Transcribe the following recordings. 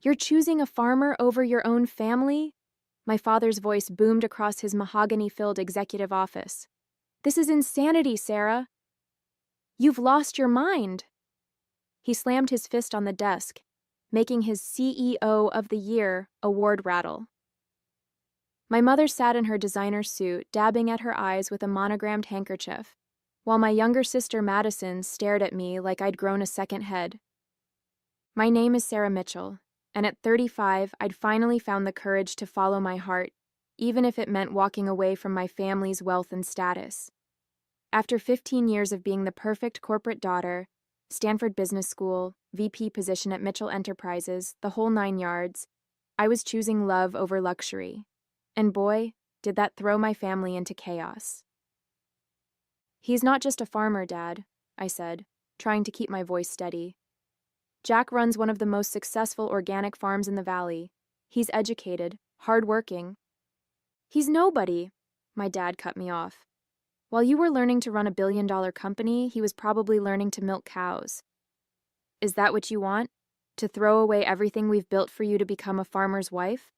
You're choosing a farmer over your own family? My father's voice boomed across his mahogany-filled executive office. This is insanity, Sarah. You've lost your mind. He slammed his fist on the desk, making his CEO of the Year award rattle. My mother sat in her designer suit, dabbing at her eyes with a monogrammed handkerchief, while my younger sister Madison stared at me like I'd grown a second head. My name is Sarah Mitchell, and at 35, I'd finally found the courage to follow my heart, even if it meant walking away from my family's wealth and status. After 15 years of being the perfect corporate daughter, Stanford Business School, VP position at Mitchell Enterprises, the whole 9 yards, I was choosing love over luxury. And boy, did that throw my family into chaos. He's not just a farmer, Dad, I said, trying to keep my voice steady. Jack runs one of the most successful organic farms in the valley. He's educated, hardworking. He's nobody, my dad cut me off. While you were learning to run a billion-dollar company, he was probably learning to milk cows. Is that what you want? To throw away everything we've built for you to become a farmer's wife?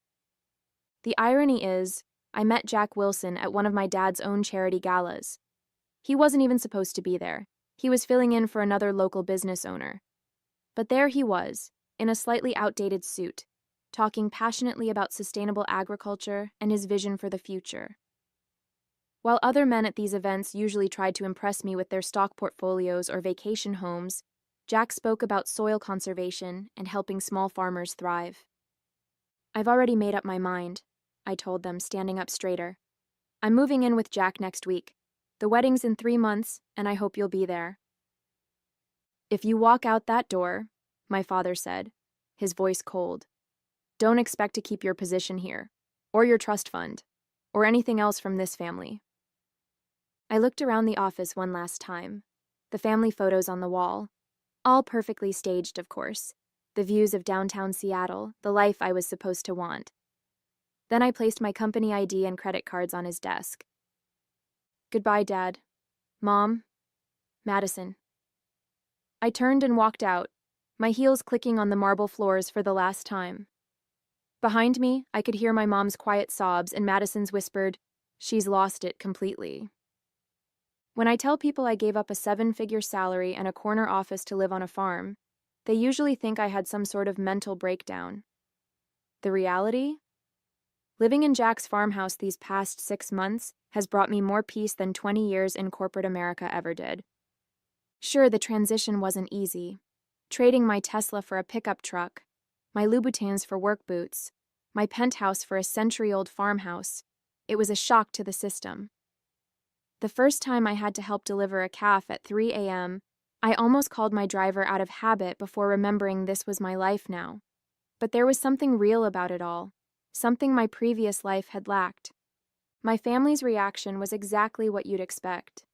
The irony is, I met Jack Wilson at one of my dad's own charity galas. He wasn't even supposed to be there. He was filling in for another local business owner. But there he was, in a slightly outdated suit, talking passionately about sustainable agriculture and his vision for the future. While other men at these events usually tried to impress me with their stock portfolios or vacation homes, Jack spoke about soil conservation and helping small farmers thrive. I've already made up my mind, I told them, standing up straighter. I'm moving in with Jack next week. The wedding's in 3 months, and I hope you'll be there. If you walk out that door, my father said, his voice cold, don't expect to keep your position here, or your trust fund, or anything else from this family. I looked around the office one last time, the family photos on the wall, all perfectly staged, of course, the views of downtown Seattle, the life I was supposed to want. Then I placed my company ID and credit cards on his desk. Goodbye, Dad. Mom. Madison. I turned and walked out, my heels clicking on the marble floors for the last time. Behind me, I could hear my mom's quiet sobs and Madison's whispered, "She's lost it completely." When I tell people I gave up a 7-figure salary and a corner office to live on a farm, they usually think I had some sort of mental breakdown. The reality? Living in Jack's farmhouse these past 6 months has brought me more peace than 20 years in corporate America ever did. Sure, the transition wasn't easy. Trading my Tesla for a pickup truck, my Louboutins for work boots, my penthouse for a century-old farmhouse, it was a shock to the system. The first time I had to help deliver a calf at 3 a.m., I almost called my driver out of habit before remembering this was my life now. But there was something real about it all, something my previous life had lacked. My family's reaction was exactly what you'd expect.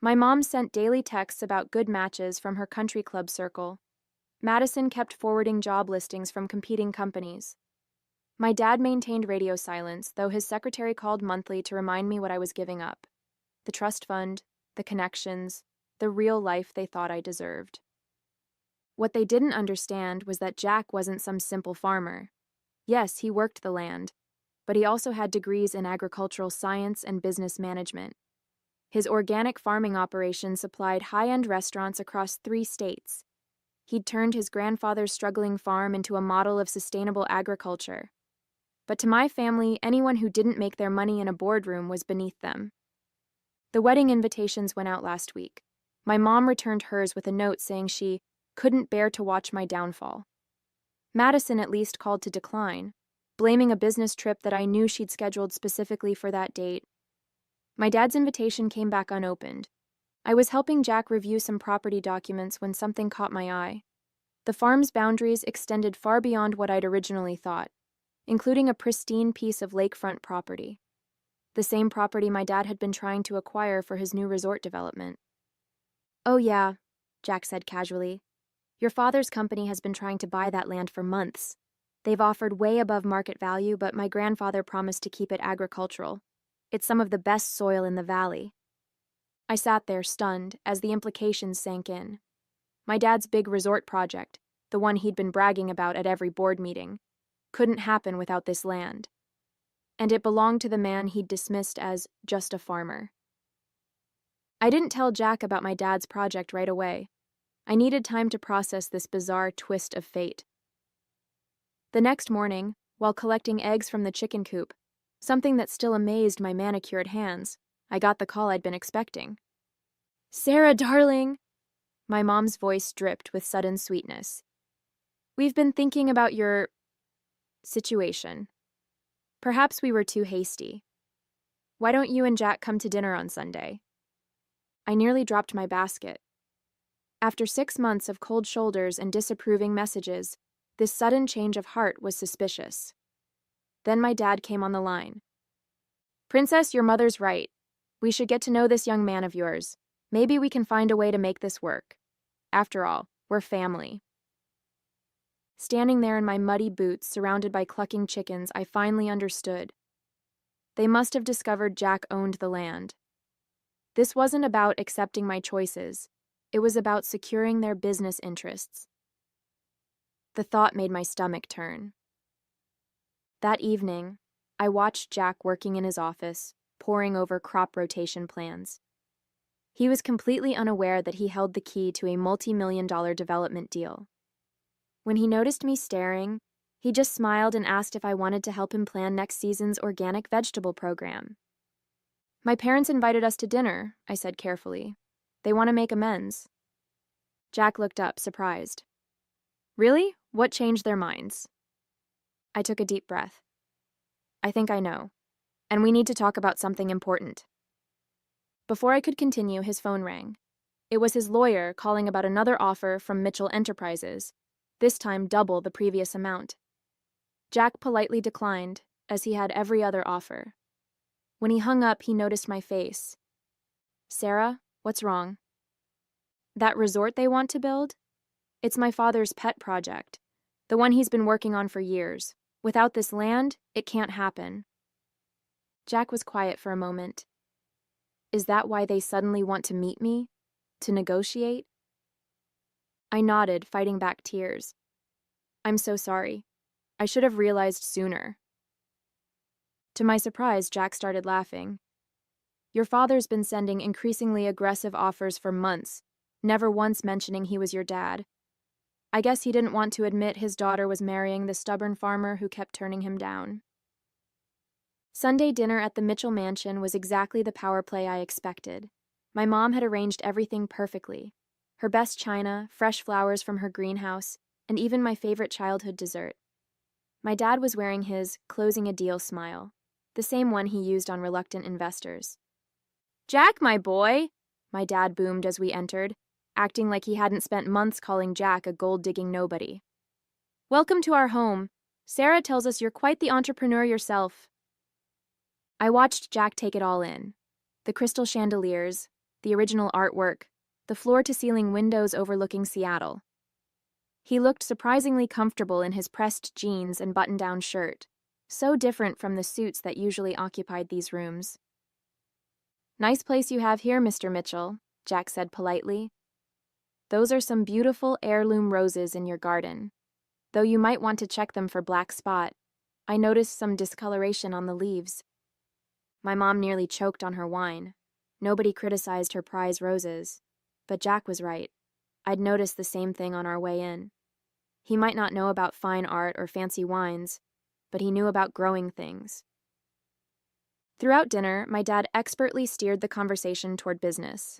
My mom sent daily texts about good matches from her country club circle. Madison kept forwarding job listings from competing companies. My dad maintained radio silence, though his secretary called monthly to remind me what I was giving up. The trust fund, the connections, the real life they thought I deserved. What they didn't understand was that Jack wasn't some simple farmer. Yes, he worked the land, but he also had degrees in agricultural science and business management. His organic farming operation supplied high-end restaurants across 3 states. He'd turned his grandfather's struggling farm into a model of sustainable agriculture. But to my family, anyone who didn't make their money in a boardroom was beneath them. The wedding invitations went out last week. My mom returned hers with a note saying she couldn't bear to watch my downfall. Madison at least called to decline, blaming a business trip that I knew she'd scheduled specifically for that date. My dad's invitation came back unopened. I was helping Jack review some property documents when something caught my eye. The farm's boundaries extended far beyond what I'd originally thought, including a pristine piece of lakefront property. The same property my dad had been trying to acquire for his new resort development. "Oh yeah," Jack said casually. "Your father's company has been trying to buy that land for months. They've offered way above market value, but my grandfather promised to keep it agricultural. It's some of the best soil in the valley." I sat there stunned as the implications sank in. My dad's big resort project, the one he'd been bragging about at every board meeting, couldn't happen without this land. And it belonged to the man he'd dismissed as just a farmer. I didn't tell Jack about my dad's project right away. I needed time to process this bizarre twist of fate. The next morning, while collecting eggs from the chicken coop, something that still amazed my manicured hands, I got the call I'd been expecting. "Sarah, darling!" My mom's voice dripped with sudden sweetness. "We've been thinking about your situation. Perhaps we were too hasty. Why don't you and Jack come to dinner on Sunday?" I nearly dropped my basket. After 6 months of cold shoulders and disapproving messages, this sudden change of heart was suspicious. Then my dad came on the line. "Princess, your mother's right. We should get to know this young man of yours. Maybe we can find a way to make this work. After all, we're family." Standing there in my muddy boots, surrounded by clucking chickens, I finally understood. They must have discovered Jack owned the land. This wasn't about accepting my choices. It was about securing their business interests. The thought made my stomach turn. That evening, I watched Jack working in his office, poring over crop rotation plans. He was completely unaware that he held the key to a multi-million-dollar development deal. When he noticed me staring, he just smiled and asked if I wanted to help him plan next season's organic vegetable program. "My parents invited us to dinner," I said carefully. "They want to make amends." Jack looked up, surprised. "Really? What changed their minds?" I took a deep breath. "I think I know. And we need to talk about something important." Before I could continue, his phone rang. It was his lawyer calling about another offer from Mitchell Enterprises, this time double the previous amount. Jack politely declined, as he had every other offer. When he hung up, he noticed my face. "Sarah, what's wrong?" "That resort they want to build? It's my father's pet project, the one he's been working on for years. Without this land, it can't happen." Jack was quiet for a moment. "Is that why they suddenly want to meet me? To negotiate?" I nodded, fighting back tears. "I'm so sorry. I should have realized sooner." To my surprise, Jack started laughing. "Your father's been sending increasingly aggressive offers for months, never once mentioning he was your dad. I guess he didn't want to admit his daughter was marrying the stubborn farmer who kept turning him down." Sunday dinner at the Mitchell mansion was exactly the power play I expected. My mom had arranged everything perfectly. Her best china, fresh flowers from her greenhouse, and even my favorite childhood dessert. My dad was wearing his closing a deal smile, the same one he used on reluctant investors. "Jack, my boy," my dad boomed as we entered, acting like he hadn't spent months calling Jack a gold-digging nobody. "Welcome to our home. Sarah tells us you're quite the entrepreneur yourself." I watched Jack take it all in. The crystal chandeliers, the original artwork, the floor-to-ceiling windows overlooking Seattle. He looked surprisingly comfortable in his pressed jeans and button-down shirt, so different from the suits that usually occupied these rooms. "Nice place you have here, Mr. Mitchell," Jack said politely. "Those are some beautiful heirloom roses in your garden. Though you might want to check them for black spot. I noticed some discoloration on the leaves." My mom nearly choked on her wine. Nobody criticized her prize roses. But Jack was right. I'd noticed the same thing on our way in. He might not know about fine art or fancy wines, but he knew about growing things. Throughout dinner, my dad expertly steered the conversation toward business.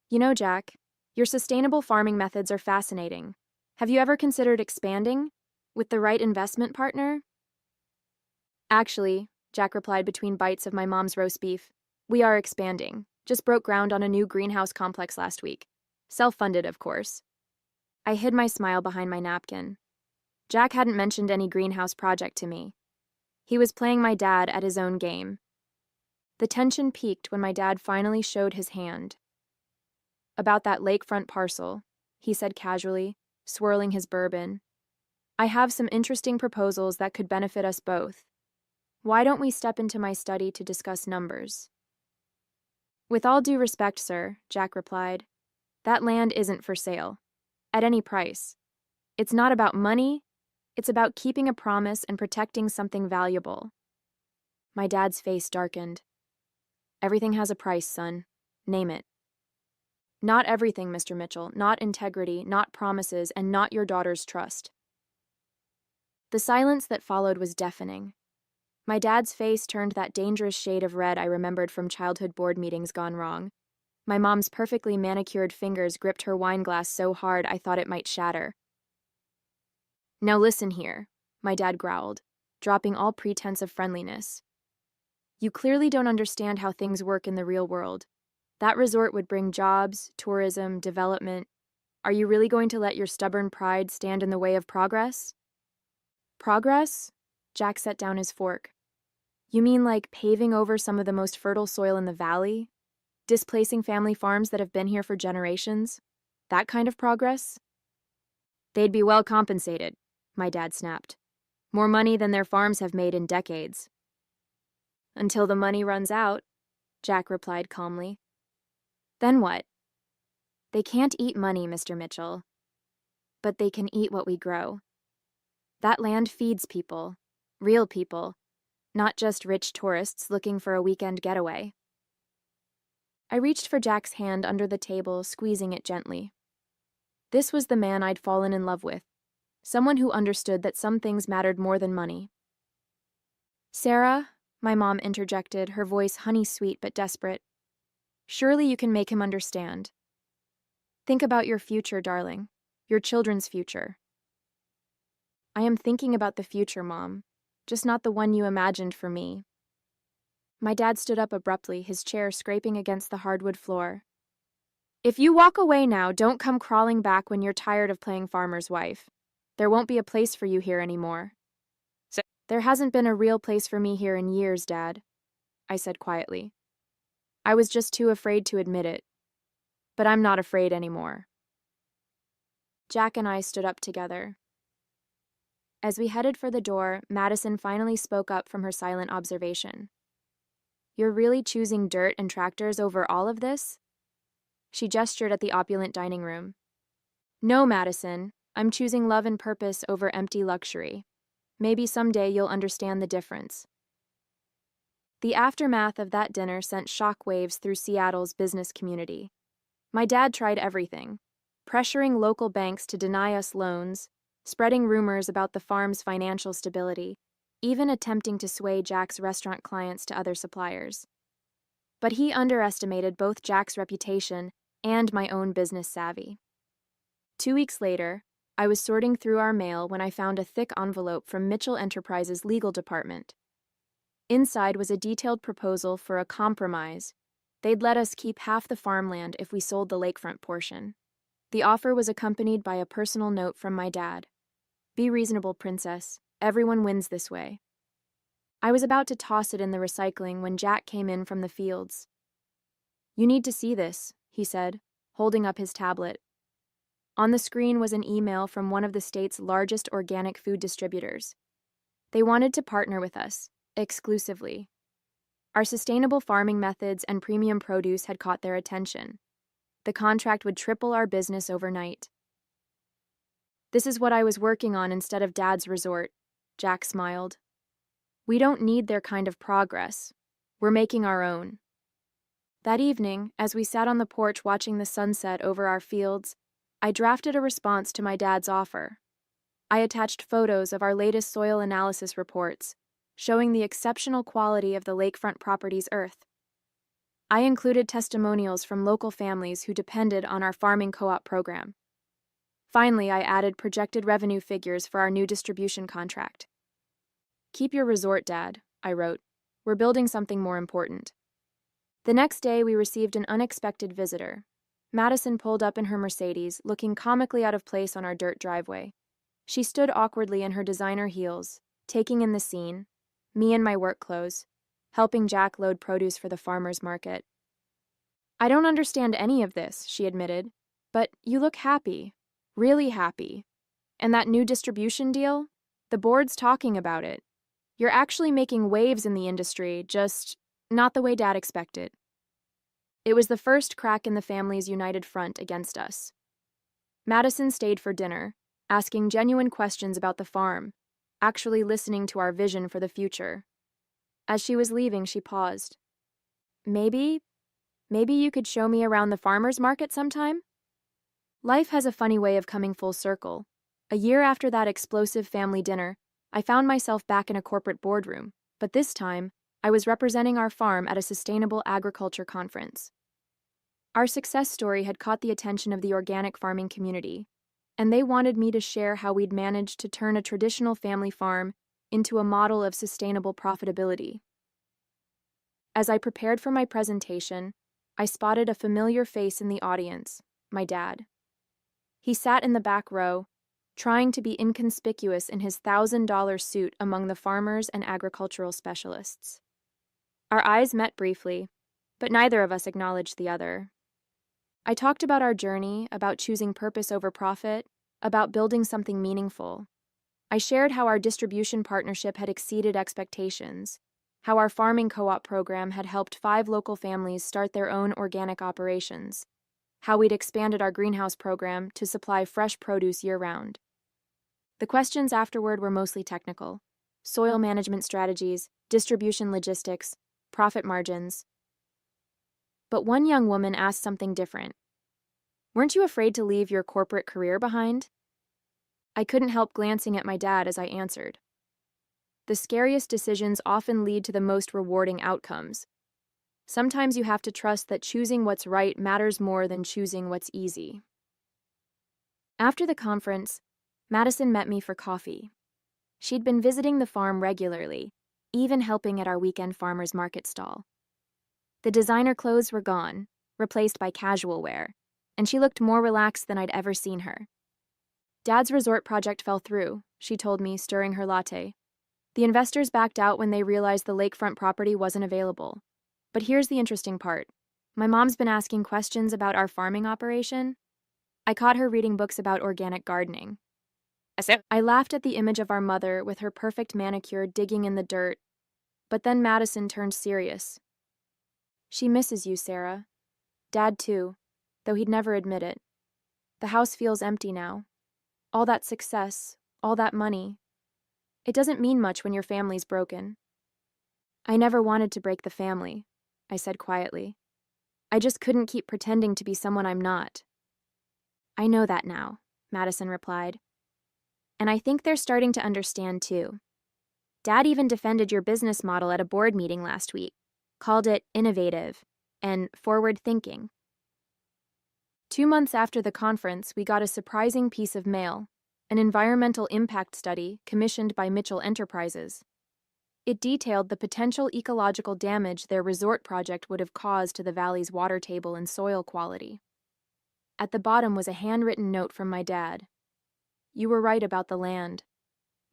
"You know, Jack, your sustainable farming methods are fascinating. Have you ever considered expanding? With the right investment partner?" "Actually," Jack replied between bites of my mom's roast beef, "we are expanding. Just broke ground on a new greenhouse complex last week. Self-funded, of course." I hid my smile behind my napkin. Jack hadn't mentioned any greenhouse project to me. He was playing my dad at his own game. The tension peaked when my dad finally showed his hand. "About that lakefront parcel," he said casually, swirling his bourbon. "I have some interesting proposals that could benefit us both. Why don't we step into my study to discuss numbers?" "With all due respect, sir," Jack replied, "that land isn't for sale. At any price. It's not about money, it's about keeping a promise and protecting something valuable. My dad's face darkened. Everything has a price, son. Name it. Not everything, Mr. Mitchell. Not integrity, not promises, and not your daughter's trust. The silence that followed was deafening. My dad's face turned that dangerous shade of red I remembered from childhood board meetings gone wrong. My mom's perfectly manicured fingers gripped her wine glass so hard I thought it might shatter. Now listen here, my dad growled, dropping all pretense of friendliness. You clearly don't understand how things work in the real world. That resort would bring jobs, tourism, development. Are you really going to let your stubborn pride stand in the way of progress? Progress? Jack set down his fork. You mean like paving over some of the most fertile soil in the valley? Displacing family farms that have been here for generations? That kind of progress? They'd be well compensated, my dad snapped. More money than their farms have made in decades. Until the money runs out, Jack replied calmly. Then what? They can't eat money, Mr. Mitchell. But they can eat what we grow. That land feeds people, real people, not just rich tourists looking for a weekend getaway. I reached for Jack's hand under the table, squeezing it gently. This was the man I'd fallen in love with, someone who understood that some things mattered more than money. Sarah, my mom interjected, her voice honey-sweet but desperate. Surely you can make him understand. Think about your future, darling. Your children's future. I am thinking about the future, Mom, just not the one you imagined for me. My dad stood up abruptly, his chair scraping against the hardwood floor. If you walk away now, don't come crawling back when you're tired of playing farmer's wife. There won't be a place for you here anymore. There hasn't been a real place for me here in years, Dad, I said quietly. I was just too afraid to admit it. But I'm not afraid anymore. Jack and I stood up together. As we headed for the door, Madison finally spoke up from her silent observation. You're really choosing dirt and tractors over all of this? She gestured at the opulent dining room. No, Madison, I'm choosing love and purpose over empty luxury. Maybe someday you'll understand the difference. The aftermath of that dinner sent shockwaves through Seattle's business community. My dad tried everything, pressuring local banks to deny us loans, spreading rumors about the farm's financial stability, even attempting to sway Jack's restaurant clients to other suppliers. But he underestimated both Jack's reputation and my own business savvy. 2 weeks later, I was sorting through our mail when I found a thick envelope from Mitchell Enterprises' legal department. Inside was a detailed proposal for a compromise. They'd let us keep half the farmland if we sold the lakefront portion. The offer was accompanied by a personal note from my dad. Be reasonable, princess. Everyone wins this way. I was about to toss it in the recycling when Jack came in from the fields. You need to see this, he said, holding up his tablet. On the screen was an email from one of the state's largest organic food distributors. They wanted to partner with us, exclusively. Our sustainable farming methods and premium produce had caught their attention. The contract would triple our business overnight. This is what I was working on instead of Dad's resort, Jack smiled. We don't need their kind of progress. We're making our own. That evening, as we sat on the porch watching the sunset over our fields, I drafted a response to my dad's offer. I attached photos of our latest soil analysis reports, showing the exceptional quality of the lakefront property's earth. I included testimonials from local families who depended on our farming co-op program. Finally, I added projected revenue figures for our new distribution contract. Keep your resort, Dad, I wrote. We're building something more important. The next day, we received an unexpected visitor. Madison pulled up in her Mercedes, looking comically out of place on our dirt driveway. She stood awkwardly in her designer heels, taking in the scene, me in my work clothes, helping Jack load produce for the farmer's market. I don't understand any of this, she admitted, but you look happy, really happy. And that new distribution deal? The board's talking about it. You're actually making waves in the industry, just not the way Dad expected. It was the first crack in the family's united front against us. Madison stayed for dinner, asking genuine questions about the farm, actually listening to our vision for the future. As she was leaving, she paused. Maybe you could show me around the farmer's market sometime? Life has a funny way of coming full circle. A year after that explosive family dinner, I found myself back in a corporate boardroom, but this time, I was representing our farm at a sustainable agriculture conference. Our success story had caught the attention of the organic farming community, and they wanted me to share how we'd managed to turn a traditional family farm into a model of sustainable profitability. As I prepared for my presentation, I spotted a familiar face in the audience, my dad. He sat in the back row, trying to be inconspicuous in his $1,000 suit among the farmers and agricultural specialists. Our eyes met briefly, but neither of us acknowledged the other. I talked about our journey, about choosing purpose over profit, about building something meaningful. I shared how our distribution partnership had exceeded expectations, how our farming co-op program had helped 5 local families start their own organic operations, how we'd expanded our greenhouse program to supply fresh produce year-round. The questions afterward were mostly technical: soil management strategies, distribution logistics, profit margins. But one young woman asked something different. "Weren't you afraid to leave your corporate career behind?" I couldn't help glancing at my dad as I answered. The scariest decisions often lead to the most rewarding outcomes. Sometimes you have to trust that choosing what's right matters more than choosing what's easy. After the conference, Madison met me for coffee. She'd been visiting the farm regularly, even helping at our weekend farmers market stall. The designer clothes were gone, replaced by casual wear, and she looked more relaxed than I'd ever seen her. Dad's resort project fell through, she told me, stirring her latte. The investors backed out when they realized the lakefront property wasn't available. But here's the interesting part. My mom's been asking questions about our farming operation. I caught her reading books about organic gardening. I laughed at the image of our mother with her perfect manicure digging in the dirt, but then Madison turned serious. "She misses you, Sarah. Dad too, though he'd never admit it. The house feels empty now. All that success, all that money. It doesn't mean much when your family's broken." "I never wanted to break the family," I said quietly. "I just couldn't keep pretending to be someone I'm not." "I know that now," Madison replied. "And I think they're starting to understand too. Dad even defended your business model at a board meeting last week, called it innovative and forward-thinking." 2 months after the conference, we got a surprising piece of mail, an environmental impact study commissioned by Mitchell Enterprises. It detailed the potential ecological damage their resort project would have caused to the valley's water table and soil quality. At the bottom was a handwritten note from my dad. "You were right about the land.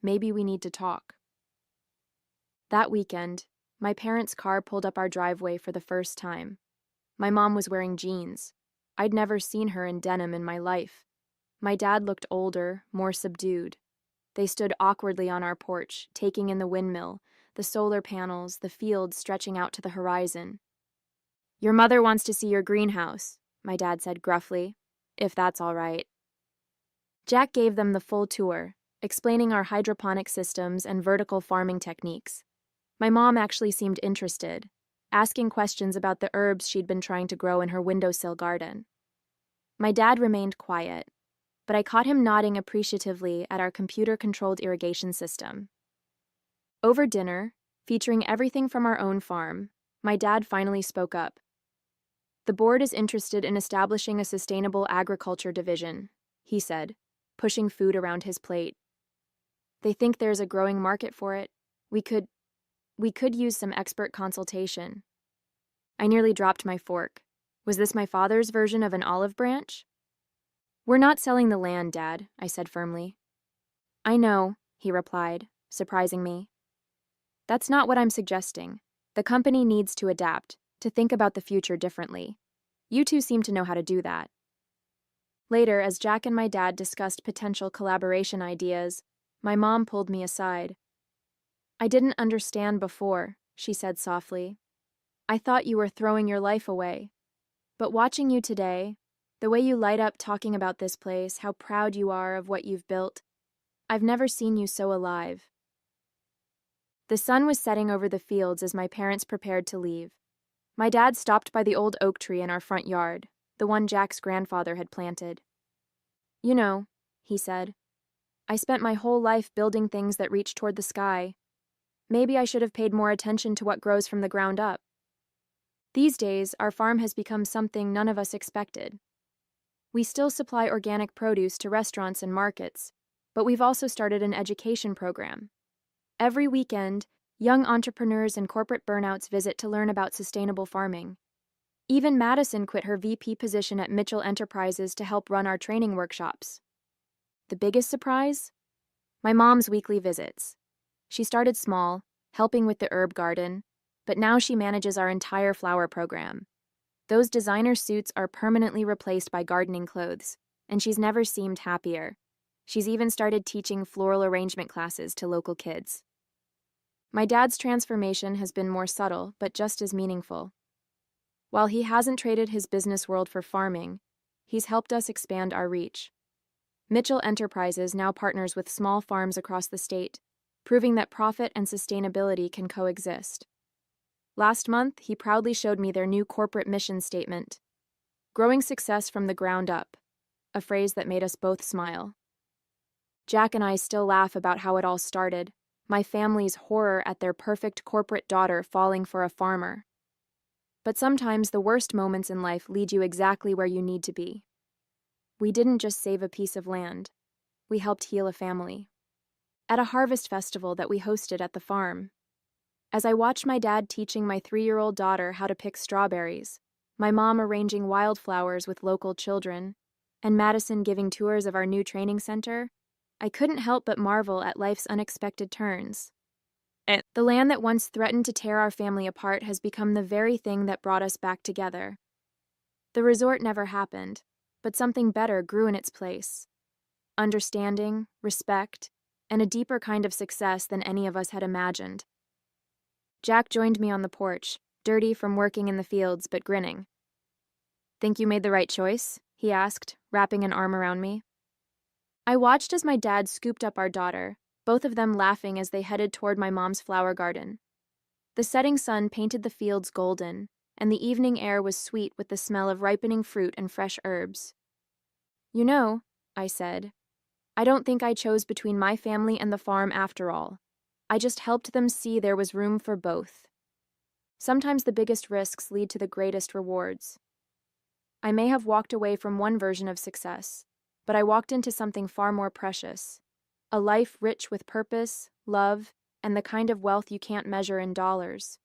Maybe we need to talk." That weekend, my parents' car pulled up our driveway for the first time. My mom was wearing jeans. I'd never seen her in denim in my life. My dad looked older, more subdued. They stood awkwardly on our porch, taking in the windmill, the solar panels, the fields stretching out to the horizon. "Your mother wants to see your greenhouse," my dad said gruffly, "if that's all right." Jack gave them the full tour, explaining our hydroponic systems and vertical farming techniques. My mom actually seemed interested, asking questions about the herbs she'd been trying to grow in her windowsill garden. My dad remained quiet, but I caught him nodding appreciatively at our computer-controlled irrigation system. Over dinner, featuring everything from our own farm, my dad finally spoke up. "The board is interested in establishing a sustainable agriculture division," he said, pushing food around his plate. "They think there's a growing market for it. We could use some expert consultation." I nearly dropped my fork. Was this my father's version of an olive branch? "We're not selling the land, Dad," I said firmly. "I know," he replied, surprising me. "That's not what I'm suggesting. The company needs to adapt, to think about the future differently. You two seem to know how to do that." Later, as Jack and my dad discussed potential collaboration ideas, my mom pulled me aside. "I didn't understand before," she said softly. "I thought you were throwing your life away. But watching you today, The way you light up talking about this place, how proud you are of what you've built. I've never seen you so alive. The sun was setting over the fields as my parents prepared to leave. My dad stopped by the old oak tree in our front yard, the one Jack's grandfather had planted. You know, he said, I spent my whole life building things that reach toward the sky. Maybe I should have paid more attention to what grows from the ground up. These days, our farm has become something none of us expected. We still supply organic produce to restaurants and markets, but we've also started an education program. Every weekend, young entrepreneurs and corporate burnouts visit to learn about sustainable farming. Even Madison quit her VP position at Mitchell Enterprises to help run our training workshops. The biggest surprise? My mom's weekly visits. She started small, helping with the herb garden, but now she manages our entire flower program. Those designer suits are permanently replaced by gardening clothes, and she's never seemed happier. She's even started teaching floral arrangement classes to local kids. My dad's transformation has been more subtle, but just as meaningful. While he hasn't traded his business world for farming, he's helped us expand our reach. Mitchell Enterprises now partners with small farms across the state, proving that profit and sustainability can coexist. Last month, he proudly showed me their new corporate mission statement, "Growing success from the ground up," a phrase that made us both smile. Jack and I still laugh about how it all started, my family's horror at their perfect corporate daughter falling for a farmer. But sometimes the worst moments in life lead you exactly where you need to be. We didn't just save a piece of land. We helped heal a family. At a harvest festival that we hosted at the farm, as I watched my dad teaching my 3-year-old daughter how to pick strawberries, my mom arranging wildflowers with local children, and Madison giving tours of our new training center, I couldn't help but marvel at life's unexpected turns. The land that once threatened to tear our family apart has become the very thing that brought us back together. The resort never happened, but something better grew in its place. Understanding, respect, and a deeper kind of success than any of us had imagined. Jack joined me on the porch, dirty from working in the fields but grinning. "Think you made the right choice?" he asked, wrapping an arm around me. I watched as my dad scooped up our daughter, both of them laughing as they headed toward my mom's flower garden. The setting sun painted the fields golden, and the evening air was sweet with the smell of ripening fruit and fresh herbs. "You know," I said, "I don't think I chose between my family and the farm after all. I just helped them see there was room for both." Sometimes the biggest risks lead to the greatest rewards. I may have walked away from one version of success, but I walked into something far more precious. A life rich with purpose, love, and the kind of wealth you can't measure in dollars.